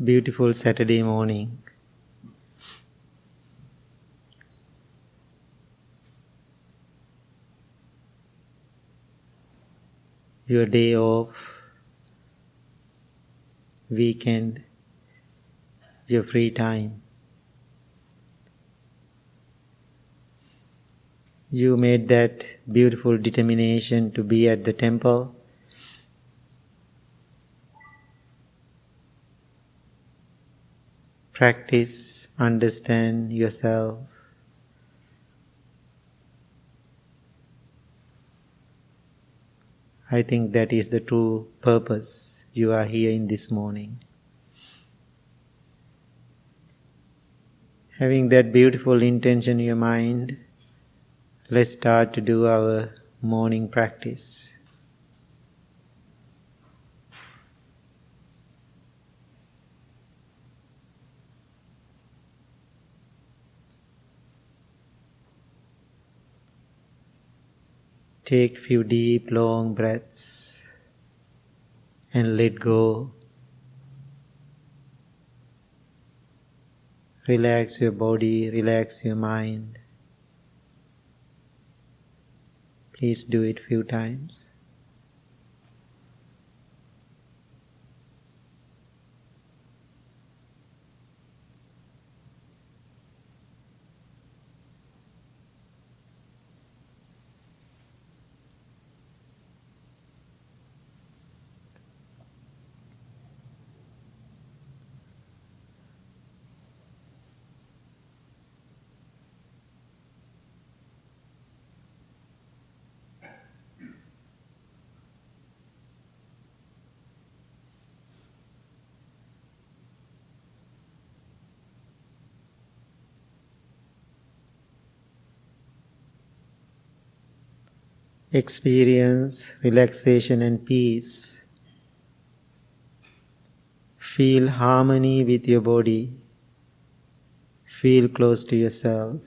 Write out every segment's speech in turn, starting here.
Beautiful Saturday morning. Your day off, weekend, your free time. You made that beautiful determination to be at the temple. Practice, understand yourself. I think that is the true purpose you are here in this morning. Having that beautiful intention in your mind, let's start to do our morning practice. Take few deep, long breaths and let go. Relax your body, relax your mind. Please do it few times. Experience relaxation and peace. Feel harmony with your body. Feel close to yourself.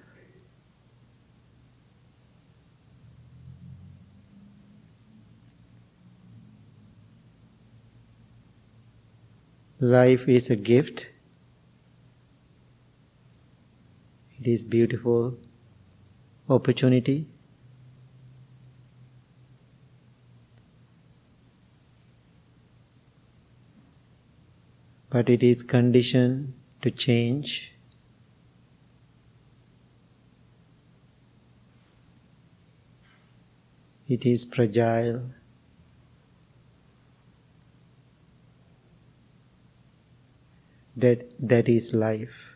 Life is a gift. It is beautiful opportunity. But it is conditioned to change. It is fragile. That is life.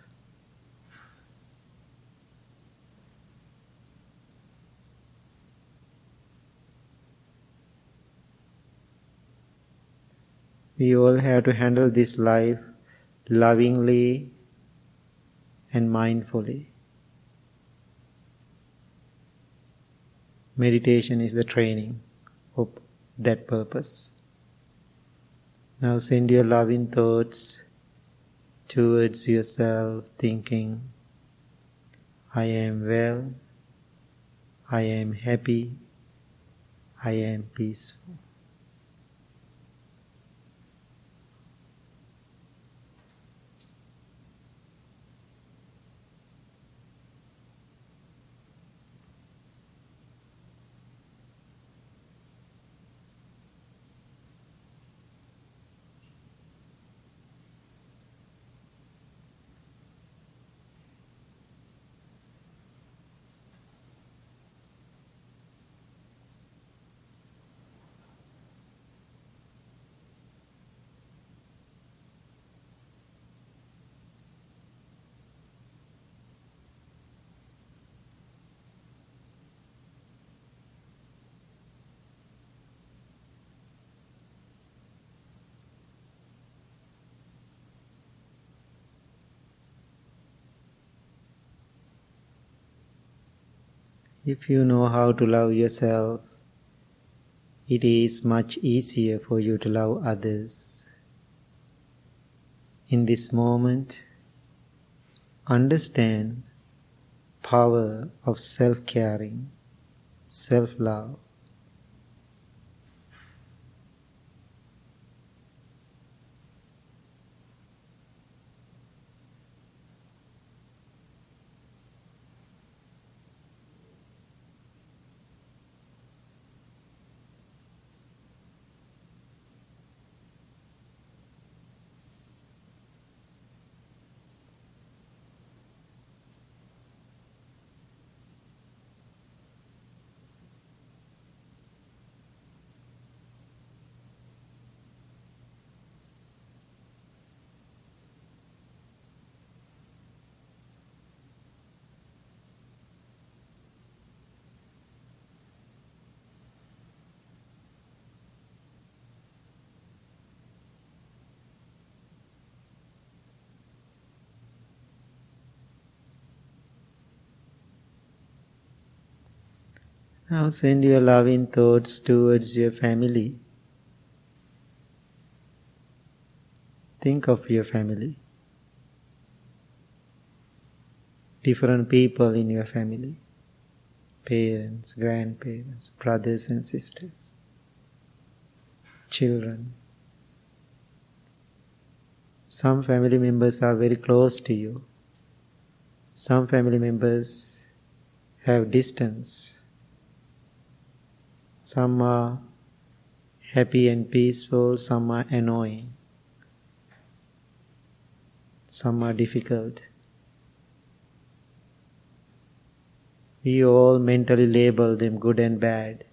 We all have to handle this life lovingly and mindfully. Meditation is the training of that purpose. Now send your loving thoughts towards yourself, thinking, I am well, I am happy, I am peaceful. If you know how to love yourself, it is much easier for you to love others. In this moment, understand power of self-caring, self-love. Now send your loving thoughts towards your family. Think of your family. Different people in your family. Parents, grandparents, brothers and sisters, children. Some family members are very close to you. Some family members have distance. Some are happy and peaceful, some are annoying. Some are difficult. We all mentally label them good and bad.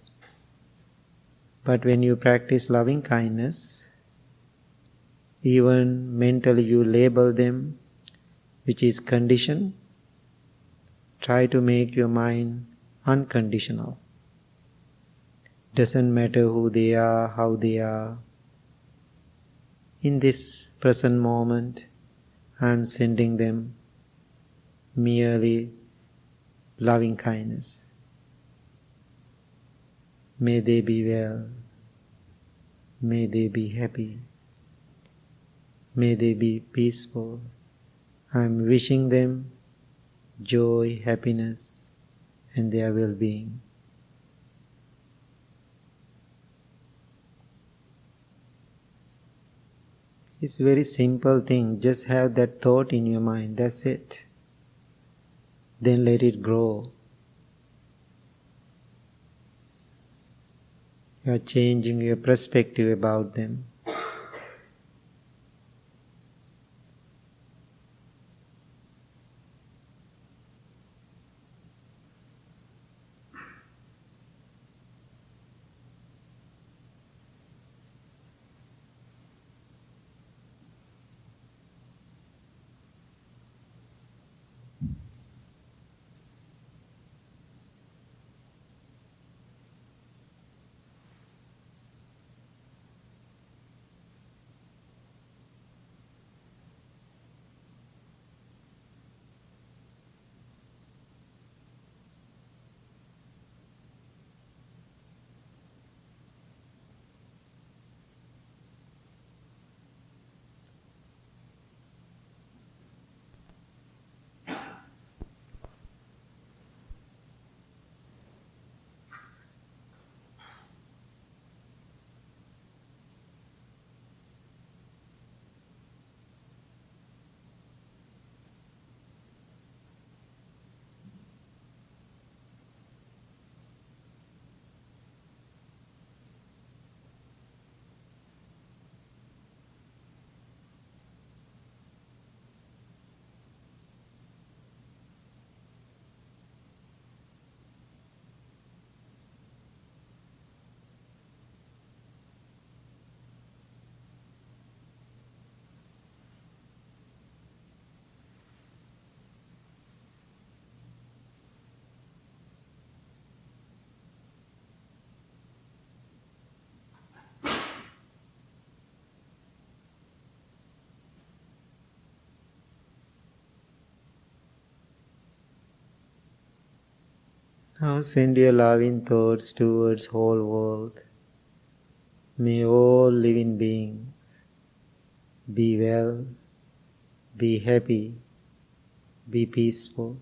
But when you practice loving kindness, even mentally you label them, which is conditioned. Try to make your mind unconditional. Doesn't matter who they are, how they are. In this present moment, I am sending them merely loving kindness. May they be well. May they be happy. May they be peaceful. I am wishing them joy, happiness, and their well-being. It's a very simple thing. Just have that thought in your mind. That's it. Then let it grow. You are changing your perspective about them. Now send your loving thoughts towards whole world. May all living beings be well, be happy, be peaceful.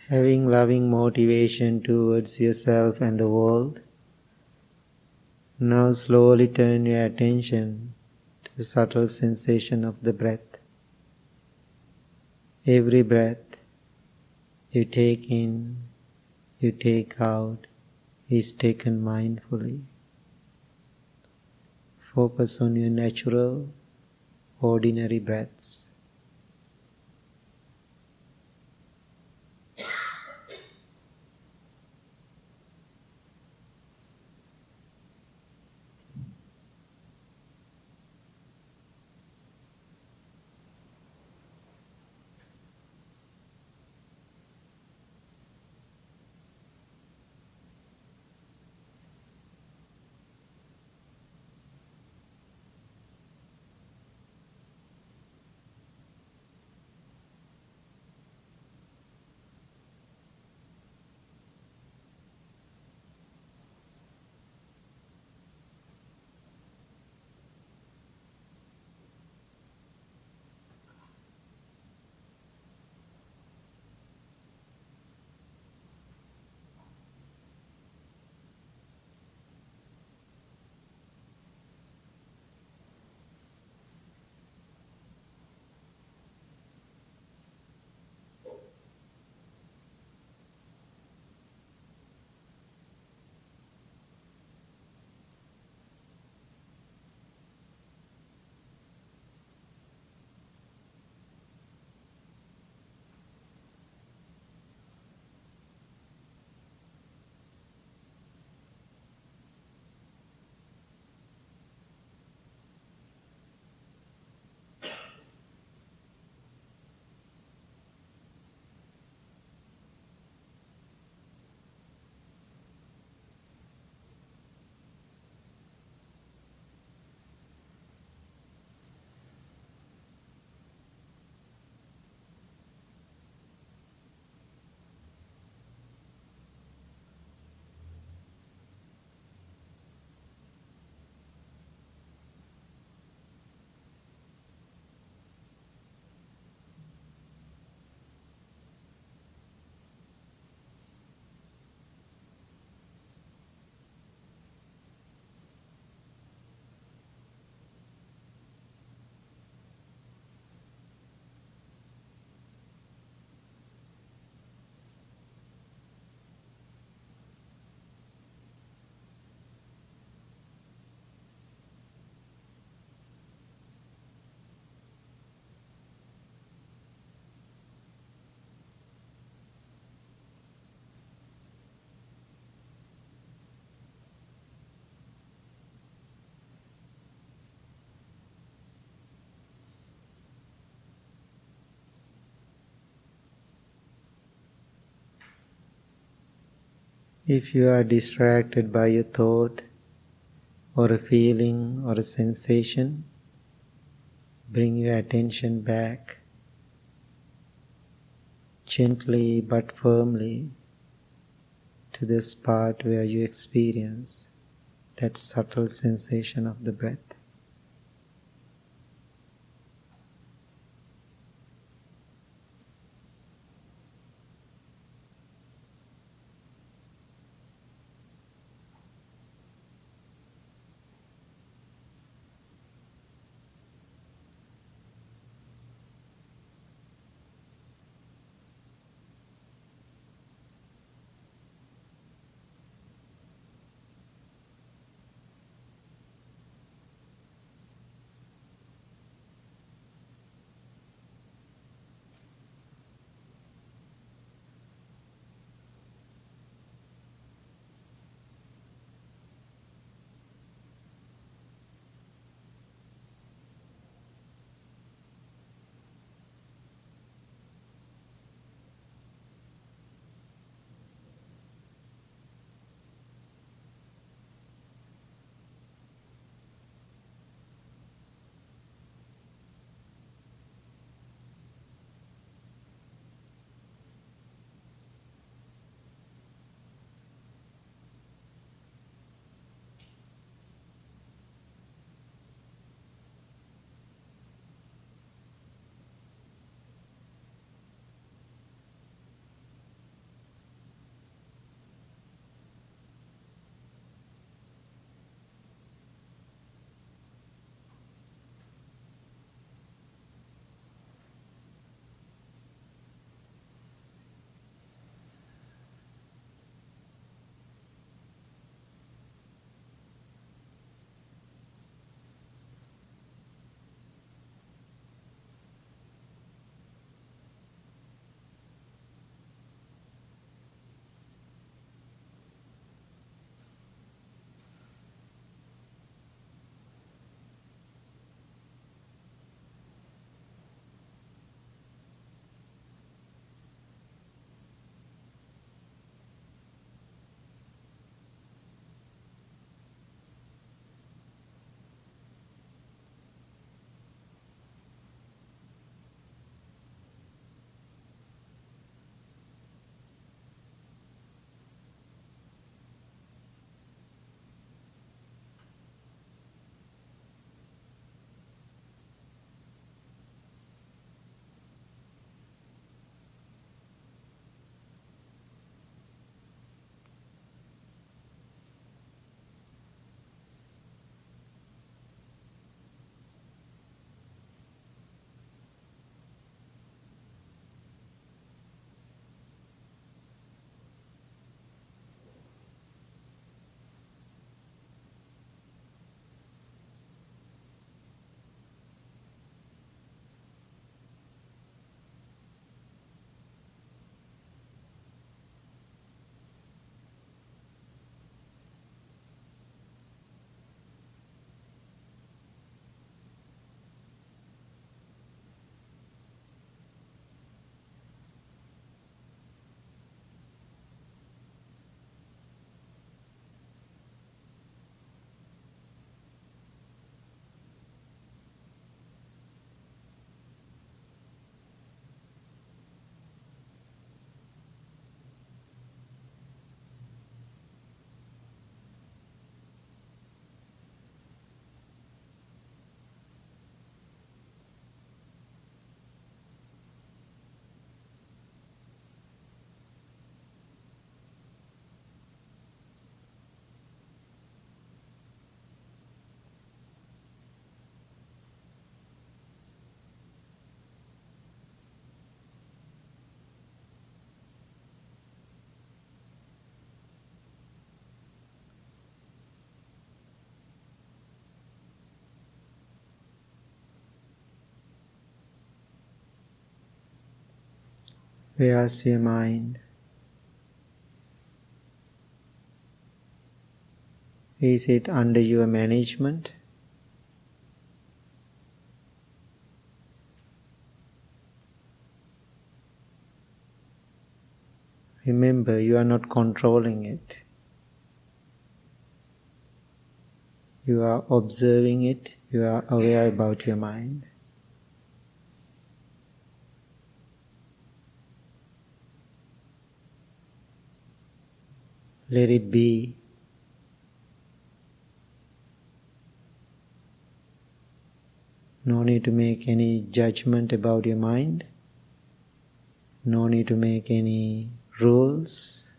Having loving motivation towards yourself and the world, now slowly turn your attention to the subtle sensation of the breath. Every breath you take in, you take out, is taken mindfully. Focus on your natural, ordinary breaths. If you are distracted by a thought or a feeling or a sensation, bring your attention back gently but firmly to the spot where you experience that subtle sensation of the breath. Where's your mind? Is it under your management? Remember, you are not controlling it. You are observing it. You are aware about your mind. Let it be. No need to make any judgment about your mind. No need to make any rules.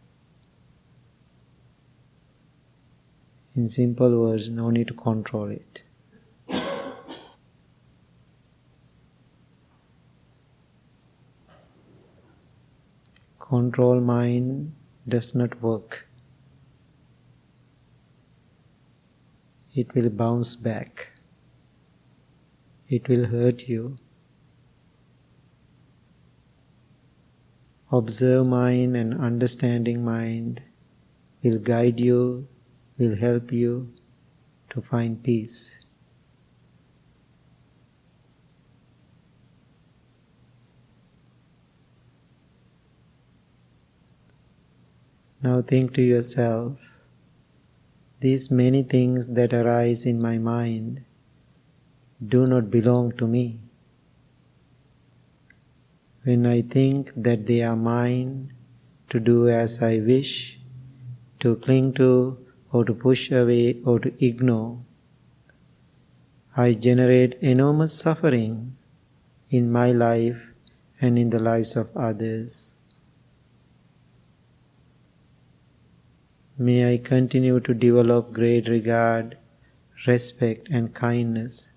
In simple words, no need to control it. Control mind does not work. It will bounce back. It will hurt you. Observe mind and understanding mind will guide you, will help you to find peace. Now think to yourself, these many things that arise in my mind do not belong to me. When I think that they are mine to do as I wish, to cling to or to push away or to ignore, I generate enormous suffering in my life and in the lives of others. May I continue to develop great regard, respect and kindness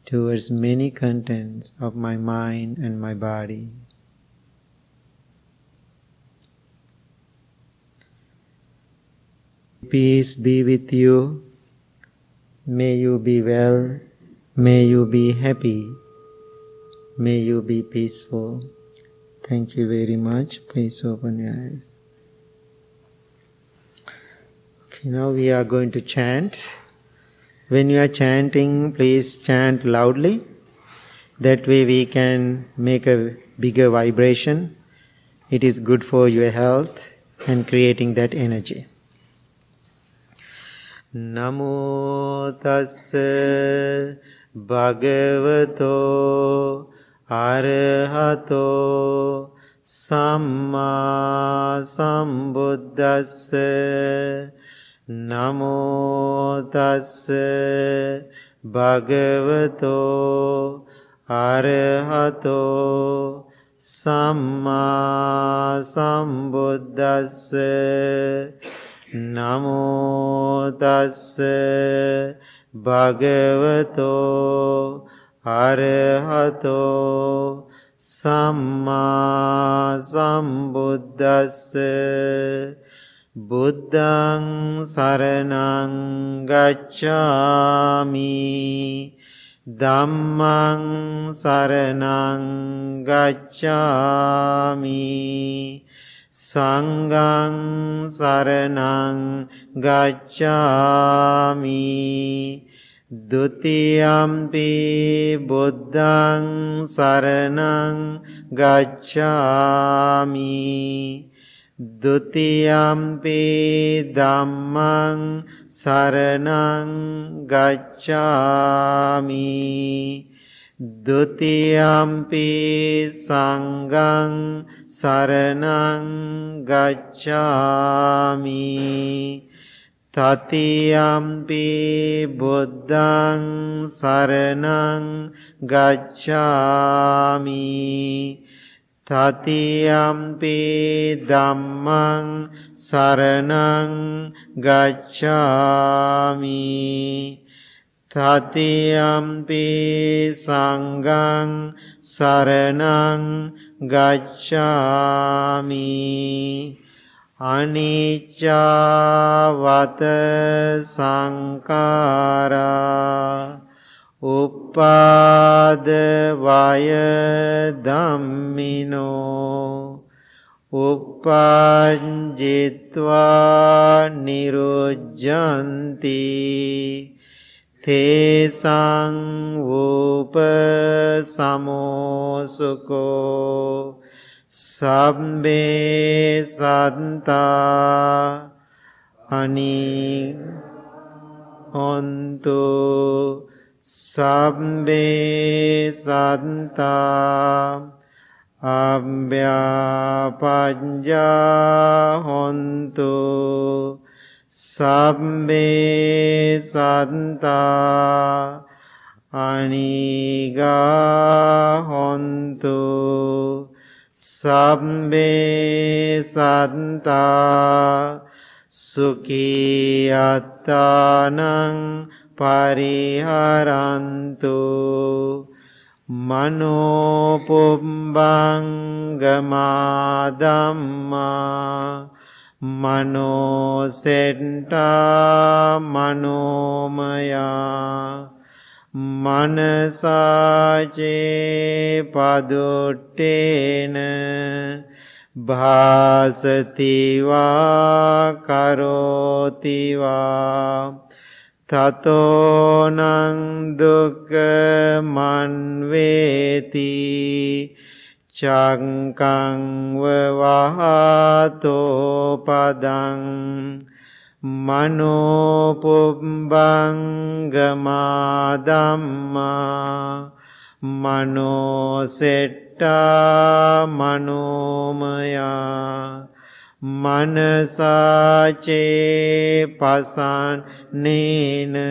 towards many contents of my mind and my body. Peace be with you. May you be well. May you be happy. May you be peaceful. Thank you very much. Please open your eyes. Okay, now we are going to chant. When you are chanting, please chant loudly. That way we can make a bigger vibration. It is good for your health and creating that energy. Namo tassa bhagavato arahato samma sambuddhassa. Namo tassa bhagavato arahato samma sambuddhassa. Namo tassa bhagavato arahato samma sambuddhassa. Buddhaṃ saraṇaṃ gacchāmi. Dhammaṃ saraṇaṃ gacchāmi. Sanghaṃ saraṇaṃ gacchāmi. Dutiyampi buddhaṃ saraṇaṃ gacchāmi. Dutiyampi dhammaṃ saraṇaṃ gacchāmi. Dutiyampi sanghaṃ saraṇaṃ gacchāmi. Tatiyampi buddhaṃ saraṇaṃ gacchāmi. Tatiyampi dhammaṃ saraṇaṃ gacchāmi. Tatiyampi sanghaṃ saraṇaṃ gacchāmi. Anicca vata saṅkārā Uppada vaya dhammino Uppanjitva nirujjanti Tesang upa samosukho Sabbe santa ani hontu Sabbe santa abhyapajja hontu Sabbe santa aniga hontu Sabbe santa sukhi attanang pariharantu mano pumbangama dhamma mano setta manomaya manasace paduttena bhasati va karoti va tato nang dukkha manveti cankang vahato padang mano pumbangama dhamma mano setta manomaya manasace pasannena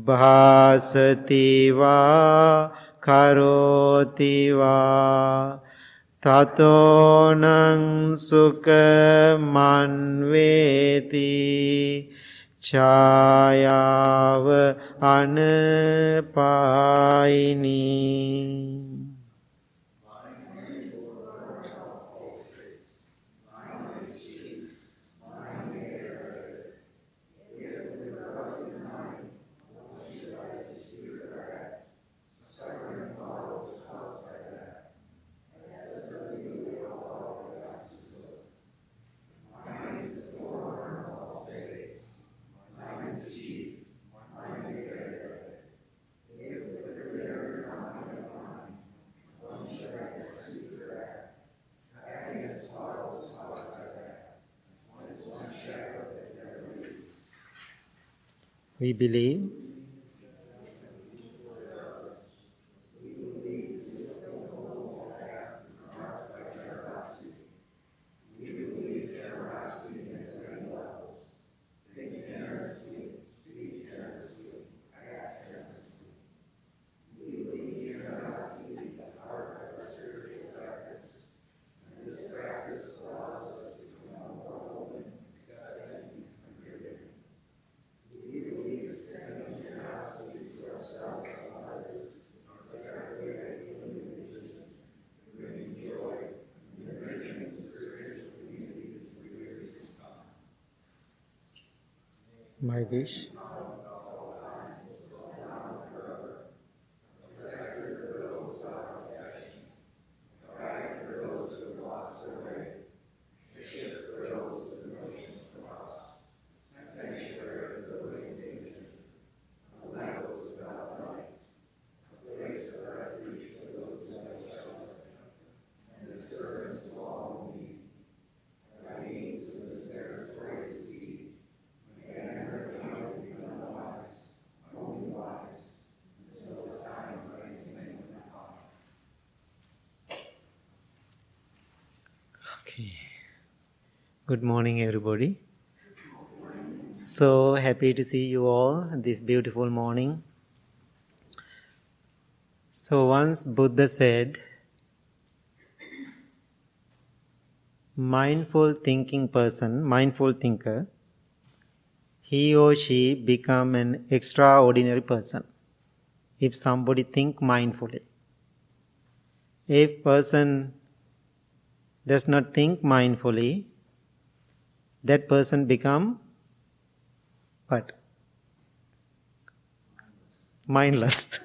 bhasati va karoti va tato nang sukha manveti chayava anapayini. We believe my wish Good morning, everybody. So happy to see you all this beautiful morning. So once Buddha said, mindful thinking person, mindful thinker, he or she become an extraordinary person if somebody think mindfully. If person does not think mindfully, that person become what? mindless,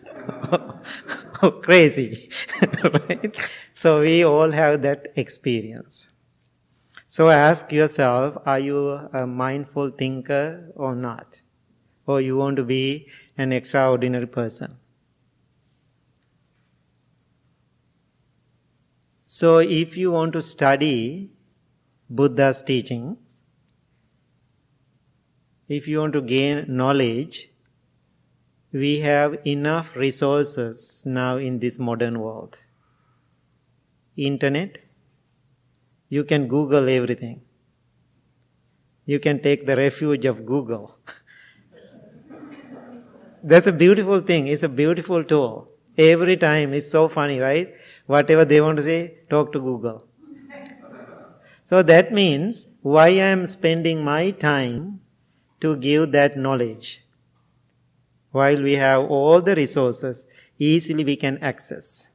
crazy, right? So we all have that experience. So ask yourself, are you a mindful thinker or not? Or you want to be an extraordinary person? So if you want to study Buddha's teachings, if you want to gain knowledge, we have enough resources now in this modern world. Internet, you can Google everything. You can take the refuge of Google. That's a beautiful thing. It's a beautiful tool. Every time, it's so funny, right? Whatever they want to say, talk to Google. So that means, why I am spending my time to give that knowledge? While we have all the resources, easily we can access.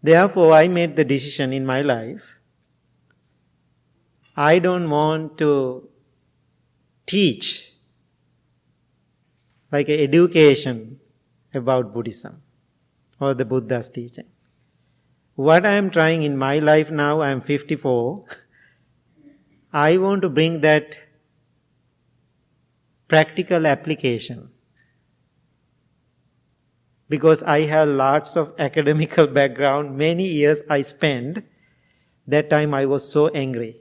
Therefore, I made the decision in my life, I don't want to teach like an education about Buddhism or the Buddha's teaching. What I am trying in my life now, I am 54, I want to bring that practical application. Because I have lots of academical background, many years I spent, that time I was so angry.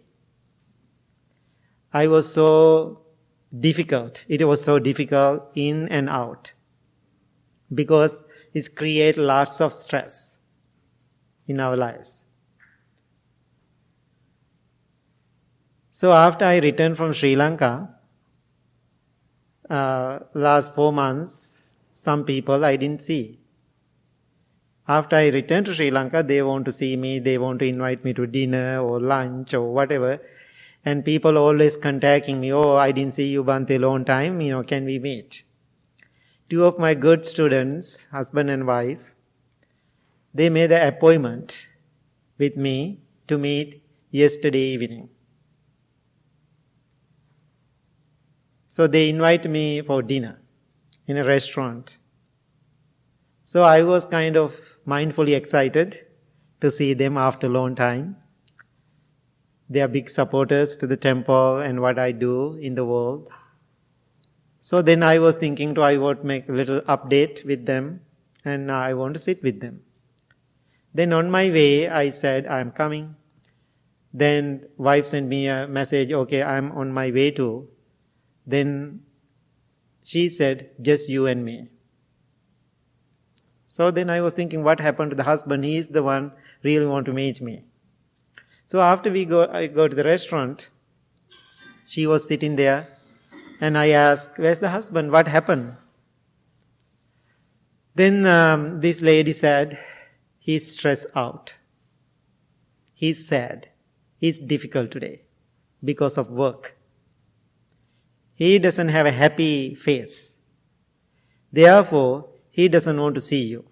I was so difficult. It was so difficult in and out. Because it creates lots of stress in our lives. So after I returned from Sri Lanka, last 4 months, some people I didn't see. After I returned to Sri Lanka, they want to see me, they want to invite me to dinner or lunch or whatever. And people always contacting me, oh, I didn't see you, Bhante, long time, can we meet? 2 of my good students, husband and wife, they made an appointment with me to meet yesterday evening. So they invited me for dinner in a restaurant. So I was kind of mindfully excited to see them after a long time. They are big supporters to the temple and what I do in the world. So then I was thinking I would make a little update with them and I want to sit with them. Then on my way, I said, I'm coming. Then wife sent me a message, okay, I'm on my way too. Then she said, just you and me. So then I was thinking, what happened to the husband? He is the one really want to meet me. So after I go to the restaurant, she was sitting there and I asked, where's the husband? What happened? Then this lady said, he's stressed out. He's sad. He's difficult today because of work. He doesn't have a happy face. Therefore, he doesn't want to see you.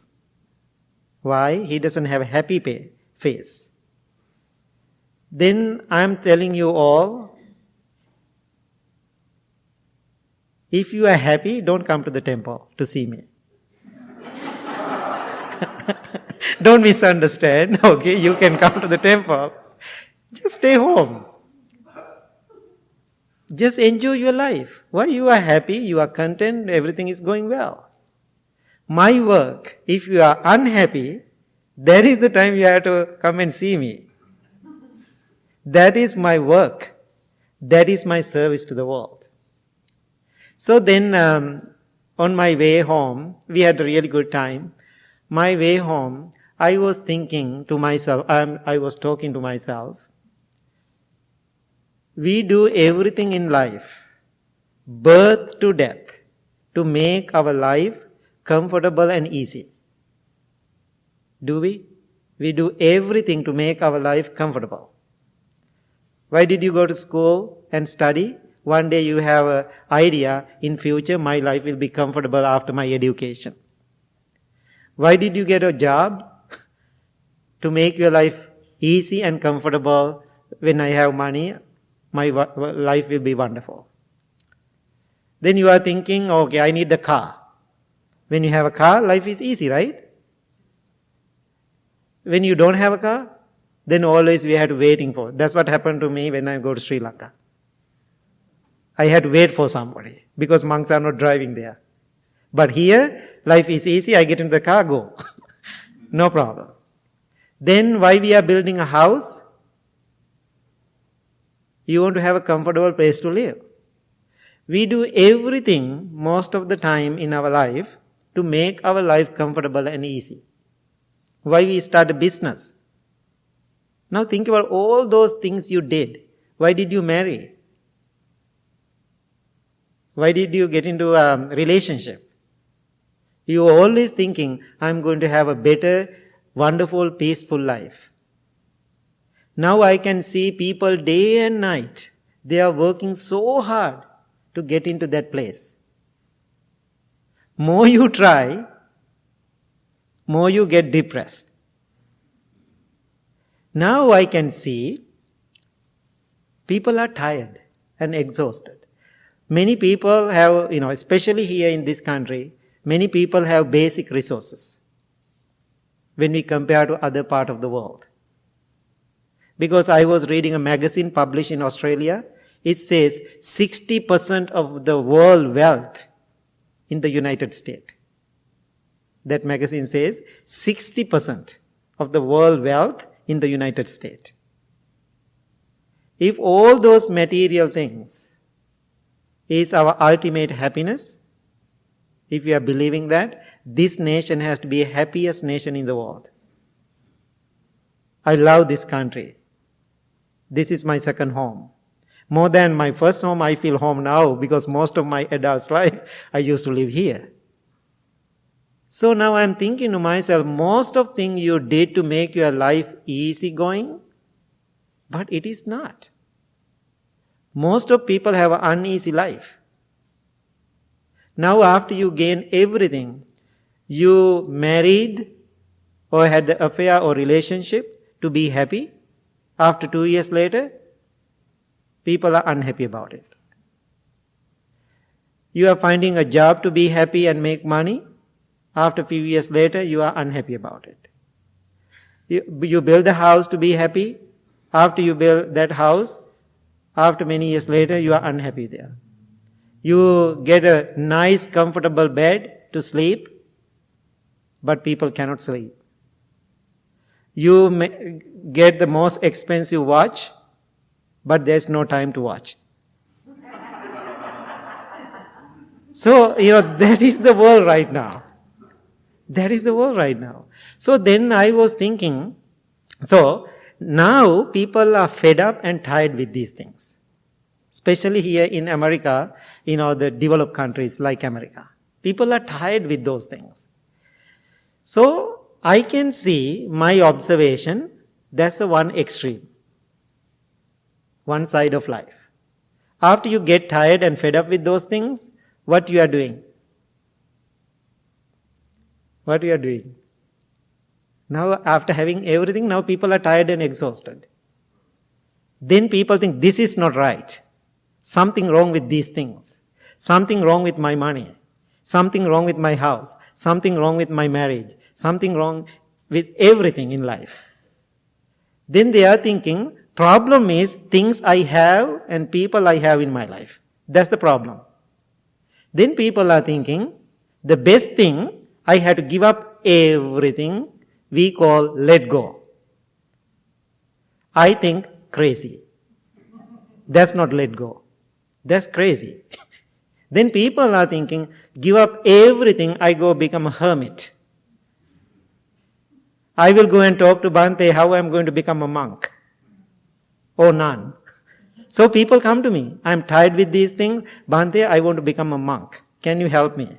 Why? He doesn't have a happy face. Then I am telling you all, if you are happy, don't come to the temple to see me. Don't misunderstand, okay? You can come to the temple. Just stay home. Just enjoy your life. Why? You are happy, you are content, everything is going well. My work, if you are unhappy, that is the time you have to come and see me. That is my work. That is my service to the world. So then, on my way home, we had a really good time. My way home, I was thinking to myself, I was talking to myself, we do everything in life, birth to death, to make our life comfortable and easy. Do we? We do everything to make our life comfortable. Why did you go to school and study? One day you have an idea, in future my life will be comfortable after my education. Why did you get a job? To make your life easy and comfortable. When I have money, my life will be wonderful. Then you are thinking, okay, I need the car. When you have a car, life is easy, right? When you don't have a car, then always we had to waiting for. That's what happened to me when I go to Sri Lanka. I had to wait for somebody because monks are not driving there. But here, life is easy. I get into the car, go. No problem. Then why we are building a house? You want to have a comfortable place to live. We do everything most of the time in our life to make our life comfortable and easy. Why we start a business? Now think about all those things you did. Why did you marry? Why did you get into a relationship? You are always thinking, I'm going to have a better, wonderful, peaceful life. Now I can see people day and night, they are working so hard to get into that place. More you try, more you get depressed. Now I can see people are tired and exhausted. Many people have, especially here in this country, many people have basic resources when we compare to other part of the world. Because I was reading a magazine published in Australia, it says 60% of the world wealth in the United States. That magazine says 60% of the world wealth in the United States. If all those material things is our ultimate happiness, if we are believing that, this nation has to be the happiest nation in the world. I love this country. This is my second home. More than my first home, I feel home now because most of my adult life, I used to live here. So now I'm thinking to myself, most of things you did to make your life easy going, but it is not. Most of people have an uneasy life. Now after you gain everything, you married or had the affair or relationship to be happy. After 2 years later, people are unhappy about it. You are finding a job to be happy and make money. After a few years later, you are unhappy about it. You build a house to be happy. After you build that house, after many years later, you are unhappy there. You get a nice, comfortable bed to sleep, but people cannot sleep. You get the most expensive watch, but there's no time to watch. So, that is the world right now. That is the world right now. So then I was thinking, so now people are fed up and tired with these things. Especially here in America, the developed countries like America. People are tired with those things. So I can see my observation, that's the one extreme. One side of life. After you get tired and fed up with those things, what you are doing? What you are doing? Now after having everything, now people are tired and exhausted. Then people think this is not right. Something wrong with these things. Something wrong with my money. Something wrong with my house. Something wrong with my marriage. Something wrong with everything in life. Then they are thinking, problem is things I have and people I have in my life. That's the problem. Then people are thinking, the best thing, I had to give up everything we call let go. I think crazy. That's not let go. That's crazy. Then people are thinking, give up everything, I go become a hermit. I will go and talk to Bhante how I'm going to become a monk or nun. So people come to me. I'm tired with these things. Bhante, I want to become a monk. Can you help me?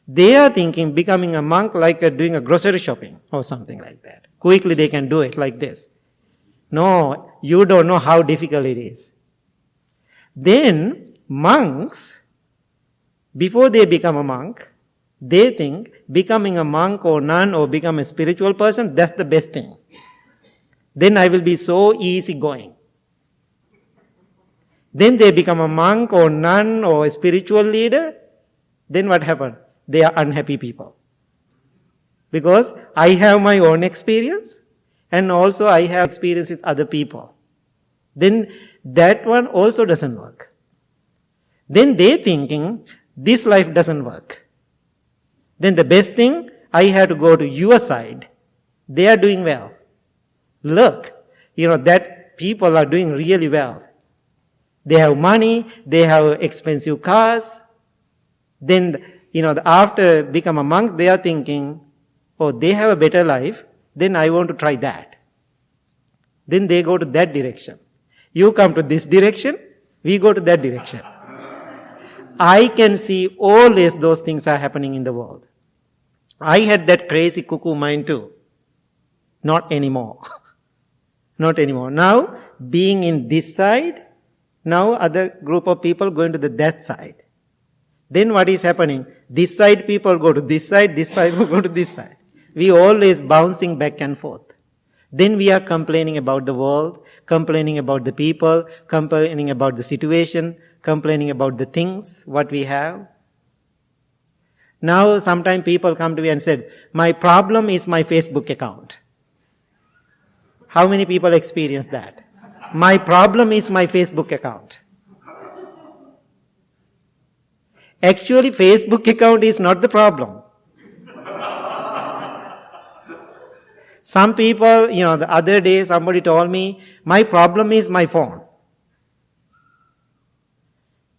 They are thinking becoming a monk like doing a grocery shopping or something like that. Quickly they can do it like this. No, you don't know how difficult it is. Then monks, before they become a monk, they think becoming a monk or nun or become a spiritual person, that's the best thing. Then I will be so easy going. Then they become a monk or nun or a spiritual leader. Then what happens? they are unhappy people. Because I have my own experience and also I have experience with other people. Then that one also doesn't work. Then they thinking this life doesn't work. Then the best thing, I have to go to your side. They are doing well. Look, that people are doing really well. They have money, they have expensive cars. Then, after become a monk, they are thinking, oh, they have a better life, then I want to try that. Then they go to that direction. You come to this direction, we go to that direction. I can see always those things are happening in the world. I had that crazy cuckoo mind too. Not anymore. Not anymore. Now, being in this side, now other group of people going to that side. Then what is happening? This side people go to this side, this side people go to this side. We always bouncing back and forth. Then we are complaining about the world, complaining about the people, complaining about the situation, complaining about the things, what we have. Now sometimes people come to me and said, my problem is my Facebook account. How many people experience that? My problem is my Facebook account. Actually, Facebook account is not the problem. Some people, the other day somebody told me, my problem is my phone.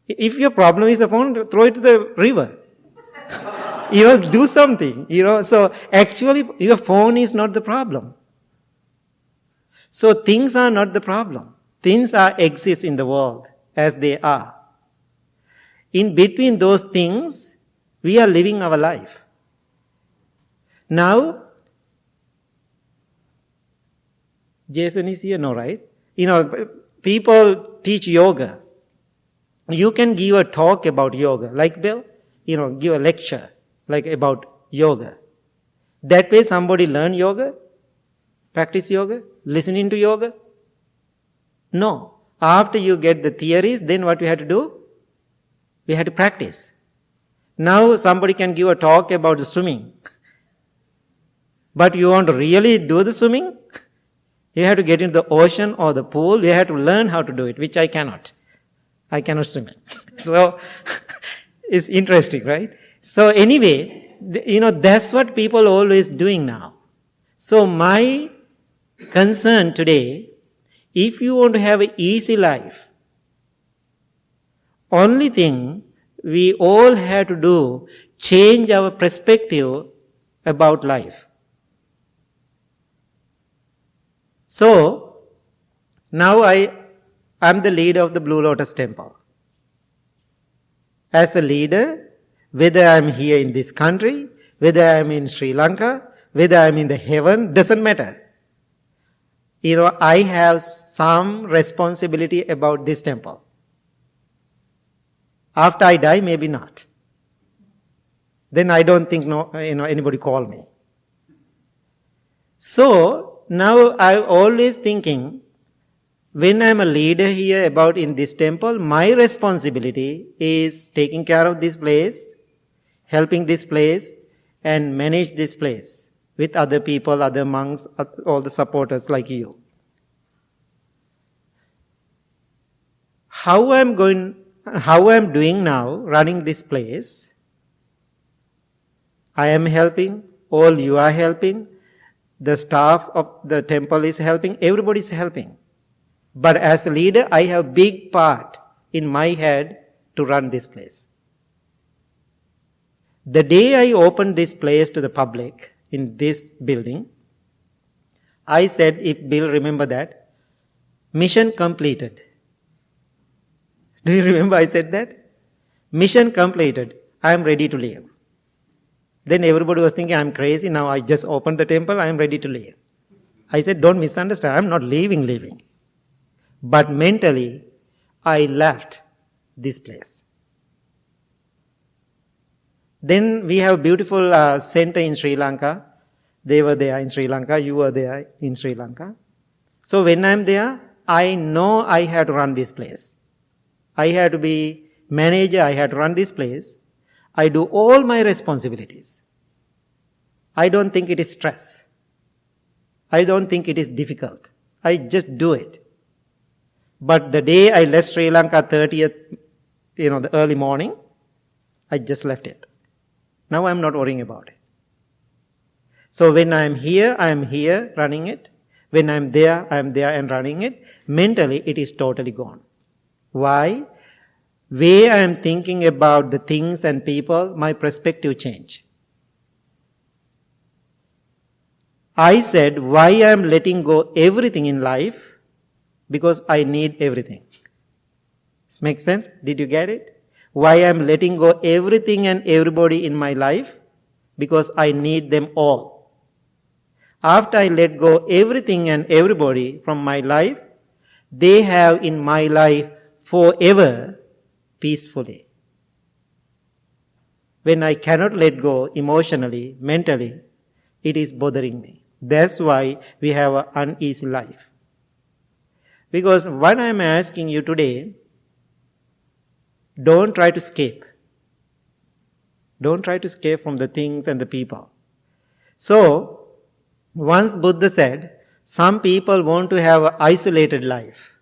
If your problem is the phone, throw it to the river. Do something, So actually, your phone is not the problem. So things are not the problem. Things exist in the world as they are. In between those things, we are living our life. Now, Jason is here, no, right? People teach yoga. You can give a talk about yoga, like Bill, give a lecture, like about yoga. That way somebody learn yoga, practice yoga, listening to yoga. No. After you get the theories, then what we have to do? We have to practice. Now somebody can give a talk about the swimming. But you want to really do the swimming? You have to get into the ocean or the pool. You have to learn how to do it, which I cannot. I cannot swim. So, it's interesting, right? So anyway, that's what people are always doing now. So my concern today, if you want to have an easy life, only thing we all have to do, change our perspective about life. So, now I'm the leader of the Blue Lotus Temple. As a leader, whether I'm here in this country, whether I'm in Sri Lanka, whether I'm in the heaven, doesn't matter. I have some responsibility about this temple. After I die, maybe not. Then I don't think anybody call me. So, now I'm always thinking, when I'm a leader here in this temple, my responsibility is taking care of this place, helping this place, and manage this place with other people, other monks, all the supporters like you. How I'm doing now, running this place, I am helping, all you are helping, the staff of the temple is helping, everybody is helping. But as a leader, I have a big part in my head to run this place. The day I opened this place to the public in this building, I said, if Bill remember that, mission completed. Do you remember I said that? Mission completed. I am ready to leave. Then everybody was thinking, I'm crazy. Now I just opened the temple. I am ready to leave. I said, don't misunderstand. I'm not leaving. But mentally, I left this place. Then we have a beautiful center in Sri Lanka. They were there in Sri Lanka. You were there in Sri Lanka. So when I'm there, I know I had to run this place. I had to be manager. I had to run this place. I do all my responsibilities. I don't think it is stress. I don't think it is difficult. I just do it. But the day I left Sri Lanka 30th, the early morning, I just left it. Now I'm not worrying about it. So when I'm here running it. When I'm there and running it. Mentally, it is totally gone. Why? Way I am thinking about the things and people, my perspective change. I said, why I am letting go everything in life? Because I need everything. This makes sense? Did you get it? Why I am letting go everything and everybody in my life? Because I need them all. After I let go everything and everybody from my life, they have in my life forever peacefully. When I cannot let go emotionally, mentally, it is bothering me. That's why we have an uneasy life. Because what I am asking you today, don't try to escape. Don't try to escape from the things and the people. So, once Buddha said, some people want to have an isolated life,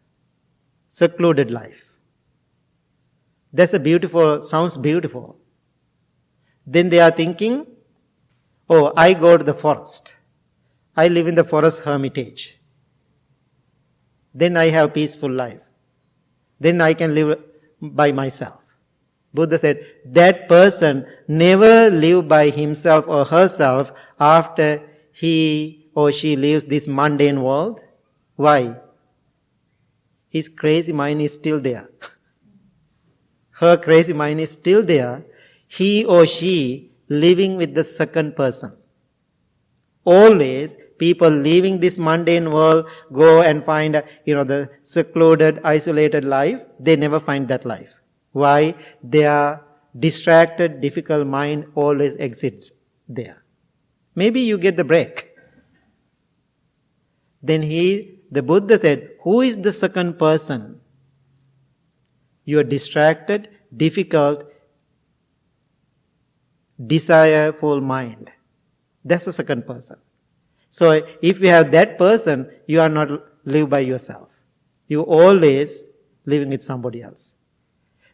secluded life. That's sounds beautiful. Then they are thinking, oh, I go to the forest. I live in the forest hermitage. Then I have peaceful life. Then I can live by myself. Buddha said, that person never live by himself or herself after he or she leaves this mundane world. Why? His crazy mind is still there. Her crazy mind is still there. He or she living with the second person. Always, people leaving this mundane world go and find, the secluded, isolated life. They never find that life. Why? Their distracted, difficult mind always exists there. Maybe you get the break. Then the Buddha said, who is the second person? Your distracted, difficult, desireful mind. That's the second person. So if you have that person, you are not live by yourself. You always living with somebody else.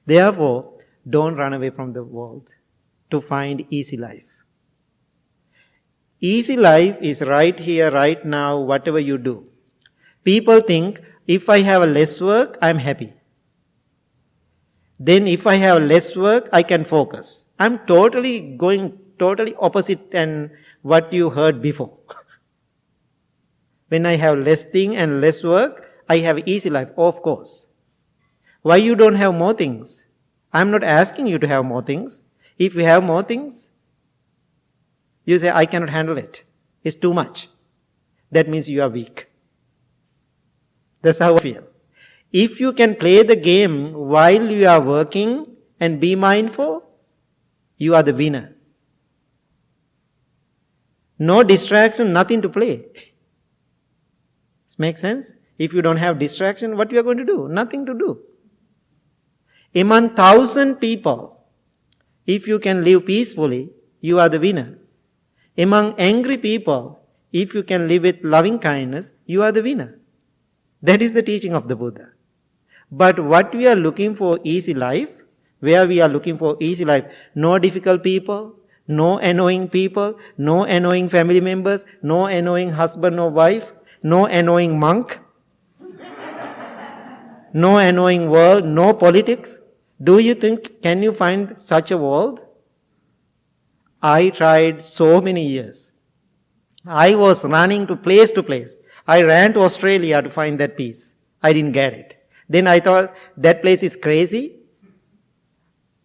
Therefore, don't run away from the world to find easy life. Easy life is right here, right now, whatever you do. People think, if I have less work, I'm happy. Then if I have less work, I can focus. I'm totally opposite than what you heard before. When I have less thing and less work, I have easy life, of course. Why you don't have more things? I'm not asking you to have more things. If you have more things, you say, I cannot handle it. It's too much. That means you are weak. That's how I feel. If you can play the game while you are working and be mindful, you are the winner. No distraction, nothing to play. This makes sense? If you don't have distraction, what you are going to do? Nothing to do. Among 1,000 people, if you can live peacefully, you are the winner. Among angry people, if you can live with loving kindness, you are the winner. That is the teaching of the Buddha. But what we are looking for easy life, where we are looking for easy life, no difficult people, no annoying people, no annoying family members, no annoying husband or wife, no annoying monk, no annoying world, no politics. Do you think, can you find such a world? I tried so many years. I was running to place. I ran to Australia to find that peace. I didn't get it. Then I thought, that place is crazy.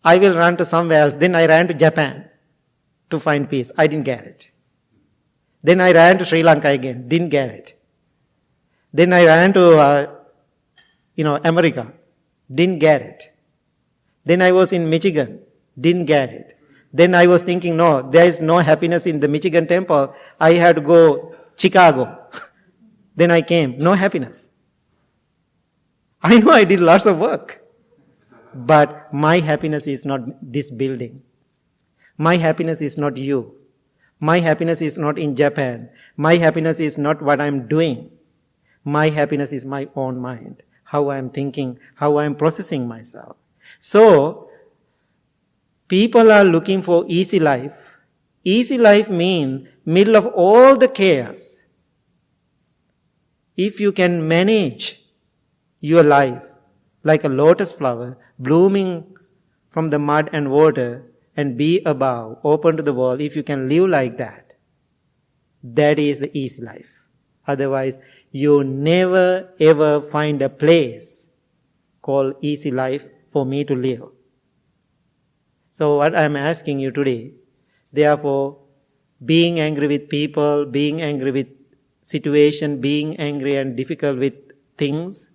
I will run to somewhere else. Then I ran to Japan to find peace. I didn't get it. Then I ran to Sri Lanka again. Didn't get it. Then I ran to, America. Didn't get it. Then I was in Michigan. Didn't get it. Then I was thinking, no, there is no happiness in the Michigan temple. I had to go Chicago. Then I came. No happiness. I know I did lots of work. But my happiness is not this building. My happiness is not you. My happiness is not in Japan. My happiness is not what I'm doing. My happiness is my own mind, how I'm thinking, how I'm processing myself. So, people are looking for easy life. Easy life means middle of all the chaos. If you can manage your life like a lotus flower blooming from the mud and water and be above, open to the world, if you can live like that, that is the easy life. Otherwise, you never ever find a place called easy life for me to live. So what I'm asking you today, therefore, being angry with people, being angry with situation, being angry and difficult with things,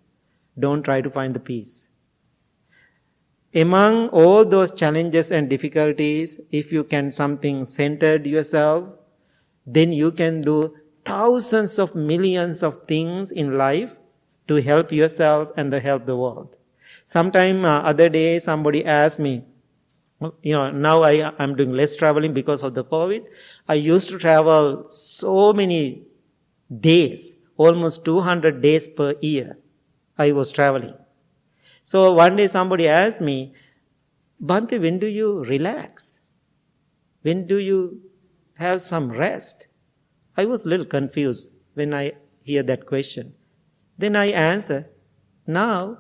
don't try to find the peace. Among all those challenges and difficulties, if you can something centered yourself, then you can do thousands of millions of things in life to help yourself and to help the world. Sometime other day somebody asked me, now I'm doing less traveling because of the COVID. I used to travel so many days, almost 200 days per year I was traveling. So one day somebody asked me, Bhante, when do you relax? When do you have some rest? I was a little confused when I hear that question. Then I answer, now.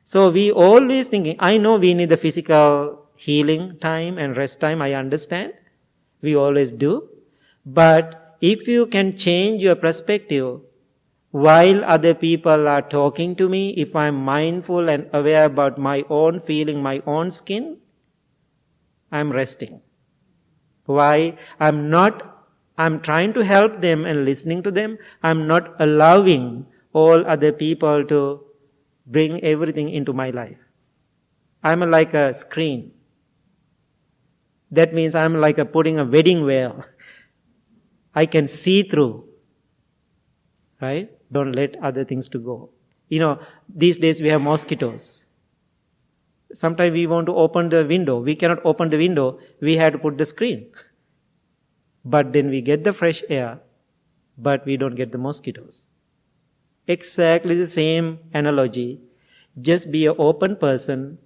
So we always thinking, I know we need the physical healing time and rest time, I understand. We always do. But if you can change your perspective, while other people are talking to me, if I'm mindful and aware about my own feeling, my own skin, I'm resting. Why? I'm trying to help them and listening to them. I'm not allowing all other people to bring everything into my life. I'm like a screen. That means I'm like putting a wedding veil. I can see through. Right? Don't let other things to go. These days we have mosquitoes. Sometimes we want to open the window. We cannot open the window. We have to put the screen. But then we get the fresh air, but we don't get the mosquitoes. Exactly the same analogy. Just be an open person.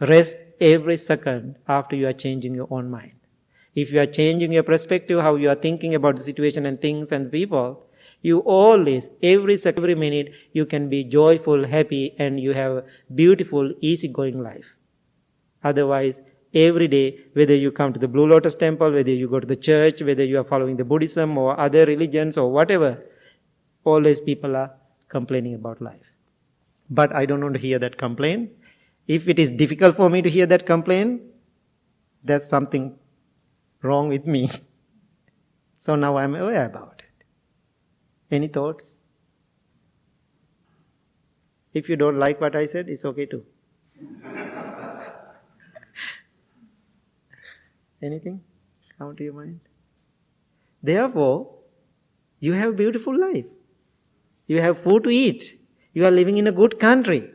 Rest every second after you are changing your own mind. If you are changing your perspective, how you are thinking about the situation and things and people, you always, every minute, you can be joyful, happy, and you have a beautiful, easygoing life. Otherwise, every day, whether you come to the Blue Lotus Temple, whether you go to the church, whether you are following the Buddhism or other religions or whatever, always people are complaining about life. But I don't want to hear that complaint. If it is difficult for me to hear that complaint, there's something wrong with me. So now I'm aware about it. Any thoughts? If you don't like what I said, it's okay too. Anything come to your mind? Therefore, you have a beautiful life. You have food to eat. You are living in a good country.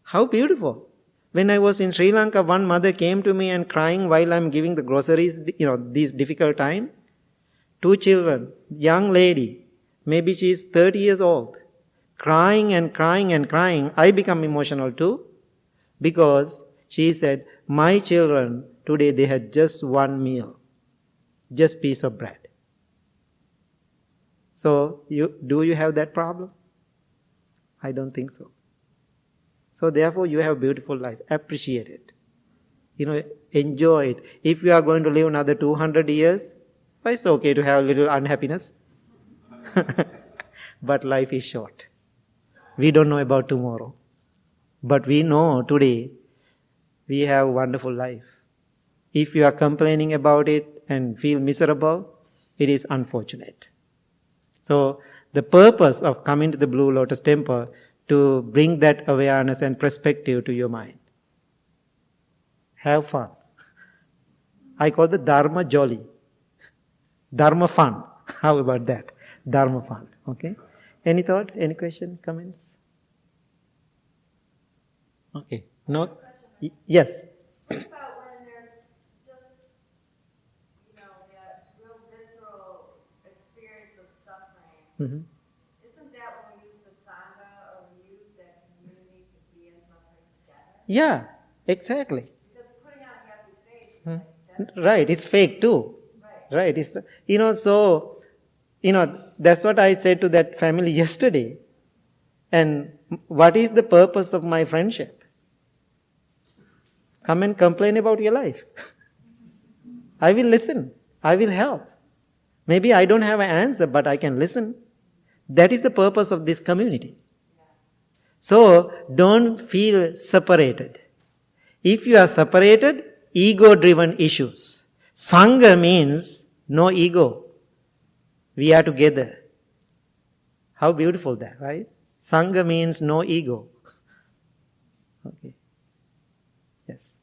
How beautiful. When I was in Sri Lanka, one mother came to me and crying while I'm giving the groceries, this difficult time. 2 children, young lady, maybe she is 30 years old, crying and crying and crying. I become emotional too, because she said, my children, today they had just one meal, just piece of bread. So, do you have that problem? I don't think so. So therefore you have a beautiful life. Appreciate it. Enjoy it. If you are going to live another 200 years, well, it's okay to have a little unhappiness. But life is short. We don't know about tomorrow. But we know today we have a wonderful life. If you are complaining about it and feel miserable, it is unfortunate. So the purpose of coming to the Blue Lotus Temple to bring that awareness and perspective to your mind. Have fun. I call the Dharma jolly. Dharma fun. How about that? Dharma fun. Okay? Any thought? Any question? Comments? Okay. No? Yes. Think about when there's just, that real visceral experience of suffering. Mm-hmm. Isn't that when we use the Sangha or we use that community to be in suffering together? Yeah, exactly. Because putting on a happy face, Right, it's fake too. Right. It's, that's what I said to that family yesterday. And what is the purpose of my friendship? Come and complain about your life. I will listen. I will help. Maybe I don't have an answer, but I can listen. That is the purpose of this community. So, don't feel separated. If you are separated, ego-driven issues. Sangha means no ego. We are together. How beautiful that, right? Sangha means no ego. Okay. Yes.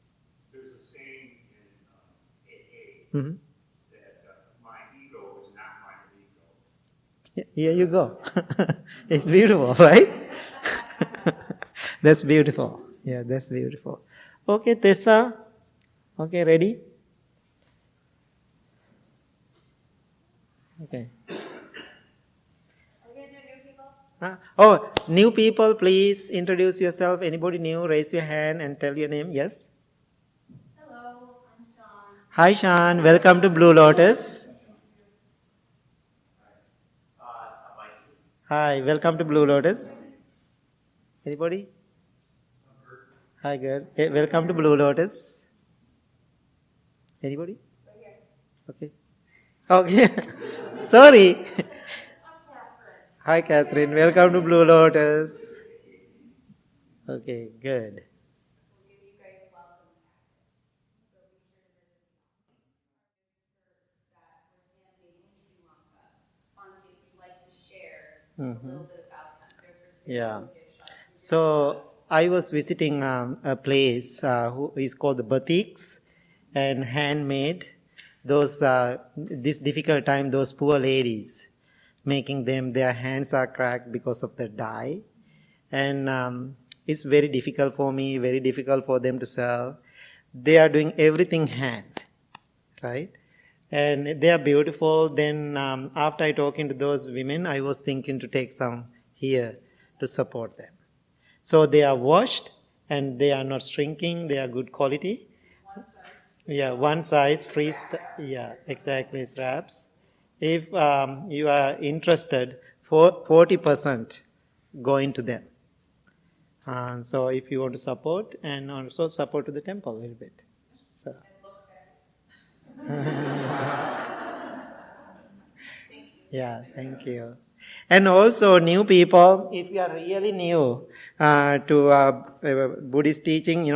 There's a saying in AA Mm-hmm. that my ego is not my ego. Here you go. It's beautiful, right? That's beautiful. Yeah, that's beautiful. Okay, Tessa. Okay, ready? Okay. Are we going to do new people? Oh, new people, please introduce yourself. Anybody new, raise your hand and tell your name. Yes? Hello, I'm Sean. Hi, Sean. Welcome to Blue Lotus. Hi, welcome to Blue Lotus. Anybody? Hi, girl. Hey, welcome to Blue Lotus. Anybody? Okay. Okay. Sorry. I'm Catherine. Hi, Catherine. Welcome to Blue Lotus. Okay, good. We'll give you guys welcome packets. So be sure to visit that were handmade in Sri Lanka. Bhante, if you'd like to share a little bit about them. They're for sale. Yeah. So I was visiting a place who is called the Batiks and handmade. Those this difficult time, those poor ladies, making them, their hands are cracked because of the dye, and it's very difficult for me, very difficult for them to sell. They are doing everything hand, right? And they are beautiful. Then after I talking to those women, I was thinking to take some here to support them. So they are washed and they are not shrinking. They are good quality. Yeah, one size, free. Yeah, exactly, straps. If you are interested, 40% going to them. So if you want to support, and also support to the temple a little bit. So. Yeah, thank you. And also new people, if you are really new to Buddhist teaching,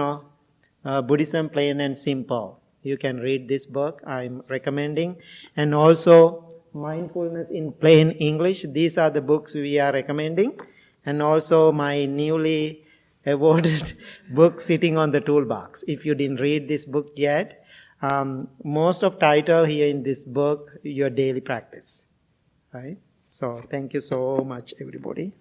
Buddhism plain and simple. You can read this book I'm recommending. And also Mindfulness in plain English. These are the books we are recommending. And also my newly awarded book sitting on the toolbox. If you didn't read this book yet, most of title here in this book, your daily practice. Right? So thank you so much, everybody.